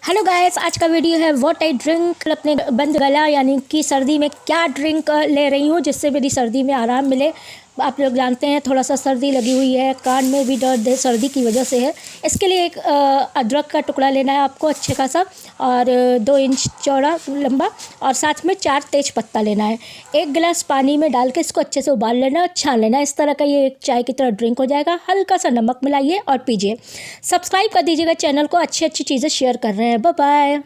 Hello guys, आज का video है व्हाट आई ड्रिंक। अपने बंद गला यानी कि सर्दी में क्या ड्रिंक ले रही हूँ जिससे मेरी सर्दी में आराम मिले। आप लोग जानते हैं थोड़ा सा सर्दी लगी हुई है, कान में भी दर्द है, सर्दी की वजह से है। इसके लिए एक अदरक का टुकड़ा लेना है आपको अच्छे खासा, और 2 इंच चौड़ा लंबा, और साथ में 4 तेज पत्ता लेना है। 1 गिलास पानी में डाल के इसको अच्छे से उबाल लेना और छान लेना। इस तरह का ये एक चाय की तरह ड्रिंक हो जाएगा। हल्का सा नमक मिलाइए और पीजिए। सब्सक्राइब कर दीजिएगा चैनल को, अच्छी अच्छी चीज़ें शेयर कर रहे हैं। Bye bye.